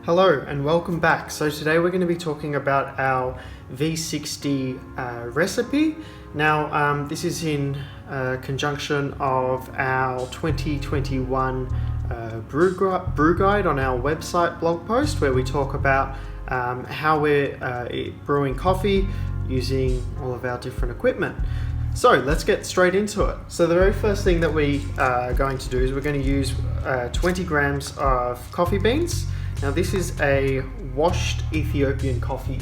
Hello and welcome back. So today we're going to be talking about our V60 recipe. Now this is in conjunction of our 2021 brew guide on our website blog post, where we talk about how we're brewing coffee using all of our different equipment. So let's get straight into it. So the very first thing that we are going to do is we're going to use 20 grams of coffee beans. Now this is a washed Ethiopian coffee.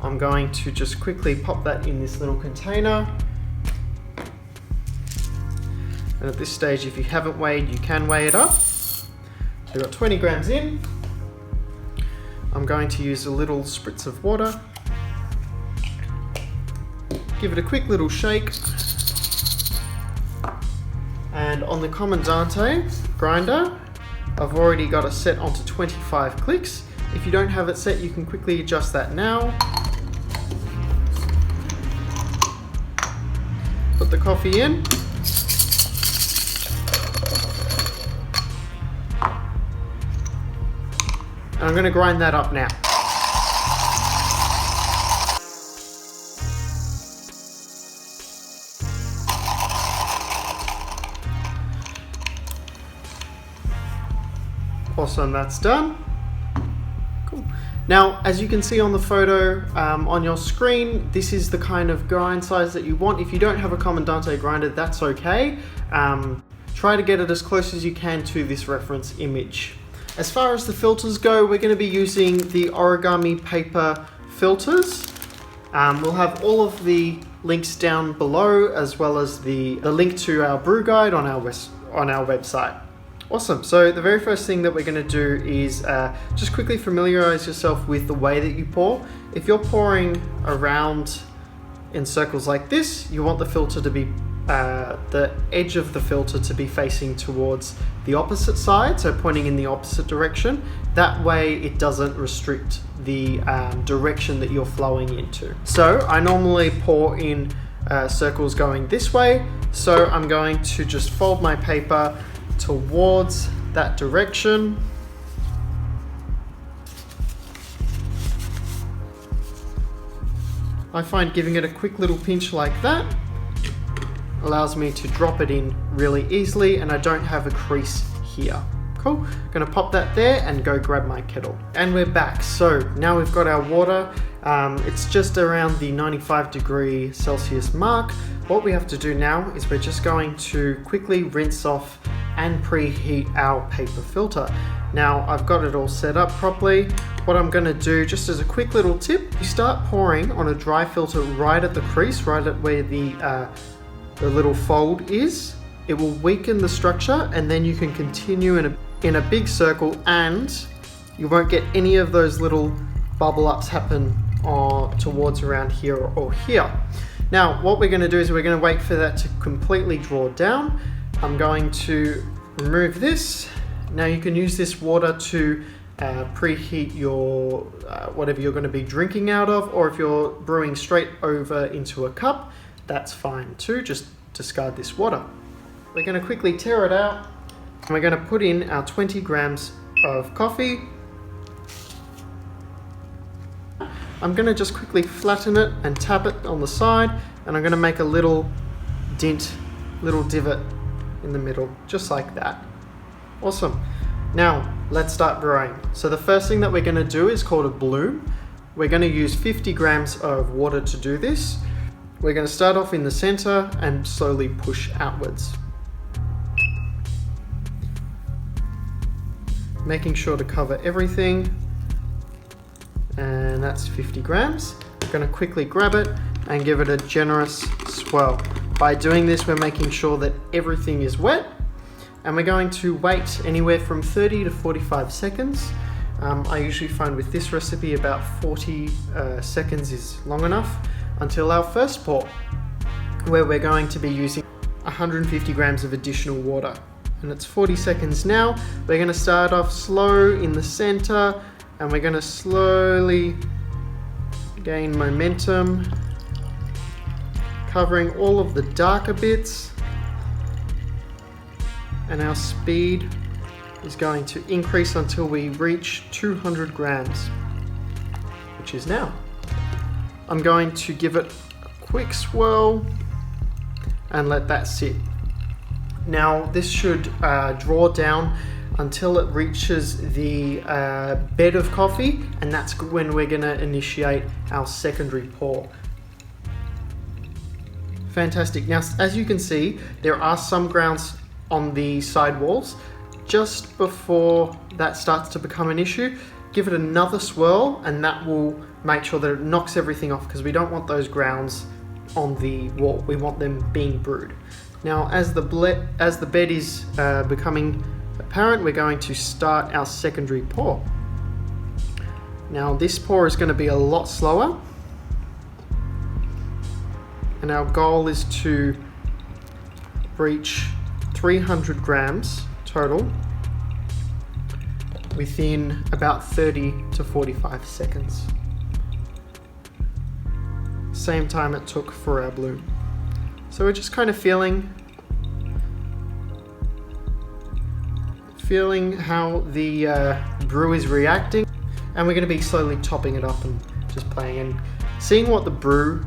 I'm going to just quickly pop that in this little container. And at this stage, if you haven't weighed, you can weigh it up. So we've got 20 grams in. I'm going to use a little spritz of water. Give it a quick little shake. And on the Comandante Grinder, I've already got it set onto 25 clicks. If you don't have it set, you can quickly adjust that now. Put the coffee in. And I'm going to grind that up now. Awesome, that's done. Cool. Now, as you can see on the photo on your screen, this is the kind of grind size that you want. If you don't have a Comandante grinder, that's okay. Try to get it as close as you can to this reference image. As far as the filters go, we're going to be using the Origami paper filters. We'll have all of the links down below, as well as the link to our brew guide on our website. Awesome. So the very first thing that we're going to do is just quickly familiarize yourself with the way that you pour. If you're pouring around in circles like this, you want the filter to be the edge of the filter to be facing towards the opposite side, so pointing in the opposite direction. That way it doesn't restrict the direction that you're flowing into. So I normally pour in circles going this way, so I'm going to just fold my paper towards that direction. I find giving it a quick little pinch like that allows me to drop it in really easily, and I don't have a crease here. Cool. Gonna pop that there and go grab my kettle. And we're back. So now we've got our water. It's just around the 95°C mark. What we have to do now is we're just going to quickly rinse off and preheat our paper filter. Now I've got it all set up properly. What I'm going to do, just as a quick little tip, you start pouring on a dry filter right at the crease, right at where the little fold is. It will weaken the structure, and then you can continue in a big circle, and you won't get any of those little bubble ups happen towards around here or here. Now what we're going to do is we're going to wait for that to completely draw down. I'm going to remove this. Now you can use this water to preheat your whatever you're going to be drinking out of, or if you're brewing straight over into a cup, that's fine too. Just discard this water. We're going to quickly tear it out, and we're going to put in our 20 grams of coffee. I'm going to just quickly flatten it and tap it on the side, and I'm going to make a little divot in the middle, just like that. Awesome. Now let's start brewing. So the first thing that we're going to do is called a bloom. We're going to use 50 grams of water to do this. We're going to start off in the center and slowly push outwards, making sure to cover everything. And that's 50 grams. I'm going to quickly grab it and give it a generous swirl. By doing this, we're making sure that everything is wet, and we're going to wait anywhere from 30 to 45 seconds. I usually find with this recipe about 40 seconds is long enough until our first pour, where we're going to be using 150 grams of additional water. And it's 40 seconds now. We're going to start off slow in the center, and we're going to slowly gain momentum, covering all of the darker bits, and our speed is going to increase until we reach 200 grams, which is now. I'm going to give it a quick swirl and let that sit. Now this should draw down until it reaches the bed of coffee, and that's when we're going to initiate our secondary pour. Fantastic. Now, as you can see, there are some grounds on the side walls. Just before that starts to become an issue, give it another swirl, and that will make sure that it knocks everything off, because we don't want those grounds on the wall. We want them being brewed. Now, as the bed is becoming apparent, we're going to start our secondary pour. Now, this pour is going to be a lot slower, and our goal is to reach 300 grams total within about 30 to 45 seconds. Same time it took for our bloom. So we're just kind of feeling how the brew is reacting, and we're going to be slowly topping it up and just playing and seeing what the brew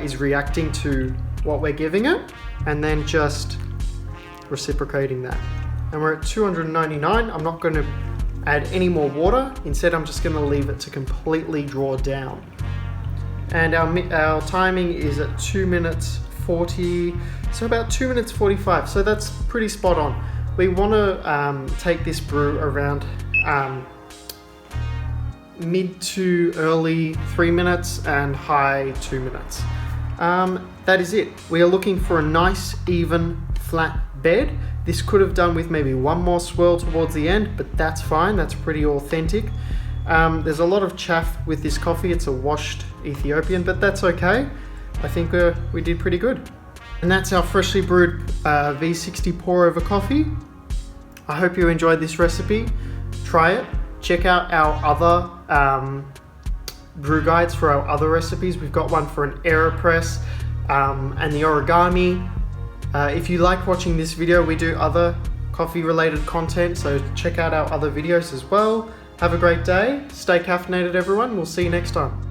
is reacting to what we're giving it, and then just reciprocating that. And we're at 299. I'm not going to add any more water. Instead, I'm just going to leave it to completely draw down. And our timing is at 2 minutes 40, so about 2 minutes 45. So that's pretty spot on. We want to take this brew around mid to early 3 minutes and high 2 minutes. That is it. We are looking for a nice, even, flat bed. This could have done with maybe one more swirl towards the end, but that's fine. That's pretty authentic. There's a lot of chaff with this coffee. It's a washed Ethiopian, but that's okay. I think we did pretty good. And that's our freshly brewed V60 pour over coffee. I hope you enjoyed this recipe. Try it. Check out our other brew guides for our other recipes. We've got one for an AeroPress and the Origami. If you like watching this video, we do other coffee related content, so check out our other videos as well. Have a great day. Stay caffeinated, everyone. We'll see you next time.